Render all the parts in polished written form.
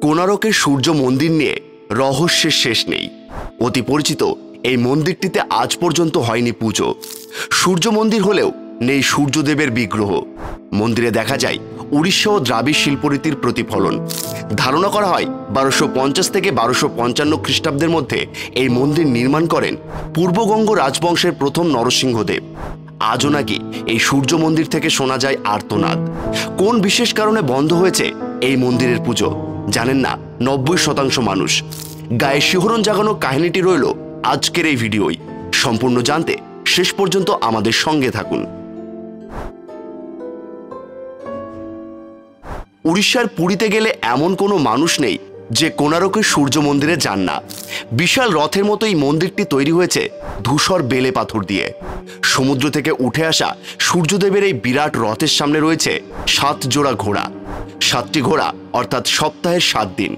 কোণারকের সূর্য মন্দির নিয়ে রহস্যের শেষ নেই। অতি পরিচিত এই মন্দিরটিতে আজ পর্যন্ত হয়নি পুজো। সূর্য মন্দির হলেও নেই সূর্যদেবের বিগ্রহ। মন্দিরে দেখা যায় উড়িষ্যা ও দ্রাবিড় শিল্পরীতির প্রতিফলন। ধারণা করা হয় 1250 থেকে 1255 খ্রিস্টাব্দের মধ্যে এই মন্দির নির্মাণ করেন পূর্ববঙ্গ রাজবংশের প্রথম নরসিংহদেব। আজও নাকি এই সূর্য মন্দির থেকে শোনা যায় আর্তনাদ। কোন বিশেষ কারণে বন্ধ হয়েছে এই মন্দিরের পুজো জানেন না 90% মানুষ। গায়ে শিহরণ জাগানো কাহিনীটি রইল আজকের এই ভিডিওই। সম্পূর্ণ জানতে শেষ পর্যন্ত আমাদের সঙ্গে থাকুন। উড়িষ্যার পুরীতে গেলে এমন কোনো মানুষ নেই যে কোণারকের সূর্য মন্দিরে যান না। বিশাল রথের মতো এই মন্দিরটি তৈরি হয়েছে ধূসর বেলে পাথর দিয়ে। সমুদ্র থেকে উঠে আসা সূর্যদেবের এই বিরাট রথের সামনে রয়েছে 7 জোড়া ঘোড়া। 7টি ঘোড়া অর্থাৎ সপ্তাহের 7 দিন।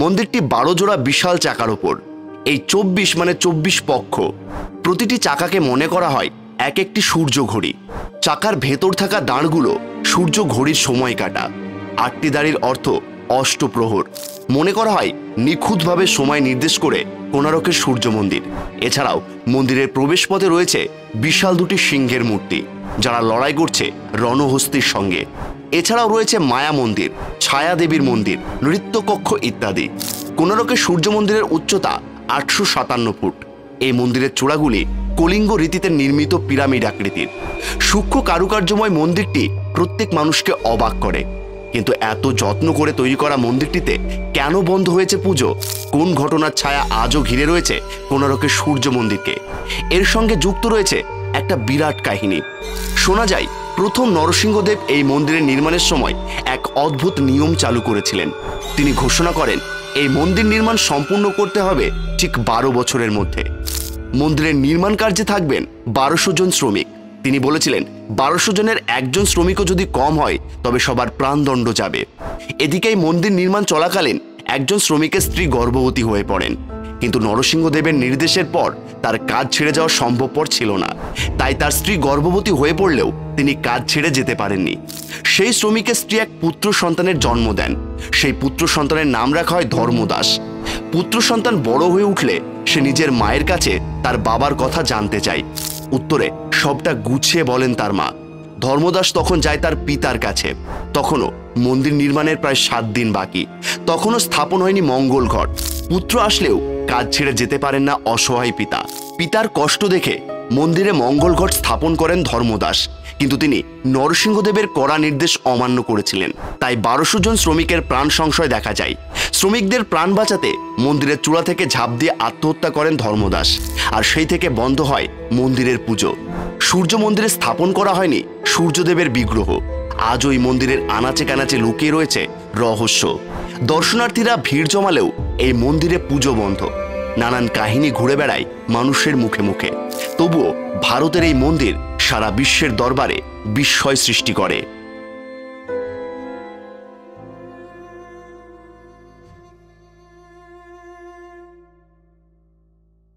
মন্দিরটি 12 জোড়া বিশাল চাকার ওপর। এই 24 পক্ষ। প্রতিটি চাকাকে মনে করা হয় এক একটি সূর্য ঘড়ি। চাকার ভেতর থাকা দাঁড়গুলো সূর্য ঘড়ির সময় কাটা। 8টি দাঁড়ির অর্থ অষ্টপ্রহর। মনে করা হয় নিখুঁতভাবে সময় নির্দেশ করে কোণারকের সূর্য মন্দির। এছাড়াও মন্দিরের প্রবেশপথে রয়েছে বিশাল 2টি সিংহের মূর্তি, যারা লড়াই করছে রণহস্তির সঙ্গে। এছাড়াও রয়েছে মায়া মন্দির, ছায়া দেবীর মন্দির, নৃত্যকক্ষ ইত্যাদি। কোণারকের সূর্য মন্দিরের উচ্চতা 857 ফুট। এই মন্দিরের চূড়াগুলি কলিঙ্গ রীতিতে নির্মিত পিরামিড আকৃতির। সূক্ষ্ম কারুকার্যময় মন্দিরটি প্রত্যেক মানুষকে অবাক করে। কিন্তু এত যত্ন করে তৈরি করা মন্দিরটিতে কেন বন্ধ হয়েছে পুজো? কোন ঘটনার ছায়া আজও ঘিরে রয়েছে কোণারকের সূর্য মন্দিরকে? এর সঙ্গে যুক্ত রয়েছে একটা বিরাট কাহিনী। শোনা যায় প্রথম নরসিংহদেব এই মন্দিরের নির্মাণের সময় এক অদ্ভুত নিয়ম চালু করেছিলেন। তিনি ঘোষণা করেন এই মন্দির নির্মাণ সম্পূর্ণ করতে হবে ঠিক 12 বছরের মধ্যে। মন্দিরের নির্মাণ কার্যে থাকবেন 1200 জন শ্রমিক। তিনি বলেছিলেন 1200 জনের একজন শ্রমিকও যদি কম হয় তবে সবার প্রাণদণ্ড যাবে। এদিকে এই মন্দির নির্মাণ চলাকালীন একজন শ্রমিকের স্ত্রী গর্ভবতী হয়ে পড়েন। কিন্তু নরসিংহদেবের নির্দেশের পর তার কাজ ছেড়ে যাওয়া সম্ভবপর ছিল না। তাই তার স্ত্রী গর্ভবতী হয়ে পড়লেও তিনি কাজ ছেড়ে যেতে পারেননি। সেই শ্রমিকের স্ত্রী এক পুত্র সন্তানের জন্ম দেন। সেই পুত্র সন্তানের নাম রাখা হয় ধর্মদাস। পুত্র সন্তান বড় হয়ে উঠলে সে নিজের মায়ের কাছে তার বাবার কথা জানতে চায়। উত্তরে সবটা গুছিয়ে বলেন তার মা। ধর্মদাস তখন যায় তার পিতার কাছে। তখনও মন্দির নির্মাণের প্রায় 7 দিন বাকি। তখনও স্থাপন হয়নি মঙ্গল ঘট। পুত্র আসলেও কাজ ছেড়ে যেতে পারেন না অসহায় পিতা। পিতার কষ্ট দেখে মন্দিরে মঙ্গল ঘট স্থাপন করেন ধর্মদাস। কিন্তু তিনি নরসিংহদেবের কড়া নির্দেশ অমান্য করেছিলেন। তাই 1200 জন শ্রমিকের প্রাণ সংশয় দেখা যায়। শ্রমিকদের প্রাণ বাঁচাতে মন্দিরের চূড়া থেকে ঝাঁপ দিয়ে আত্মহত্যা করেন ধর্মদাস। আর সেই থেকে বন্ধ হয় মন্দিরের পুজো। সূর্য মন্দিরে স্থাপন করা হয়নি সূর্যদেবের বিগ্রহ। আজ ওই মন্দিরের আনাচে কানাচে লুকিয়ে রয়েছে রহস্য। দর্শনার্থীরা ভিড় জমালেও এই মন্দিরে পুজো বন্ধ। নানান কাহিনী ঘুরে বেড়ায় মানুষের মুখে মুখে। তবুও ভারতের এই মন্দির সারা বিশ্বের দরবারে বিস্ময় সৃষ্টি করে।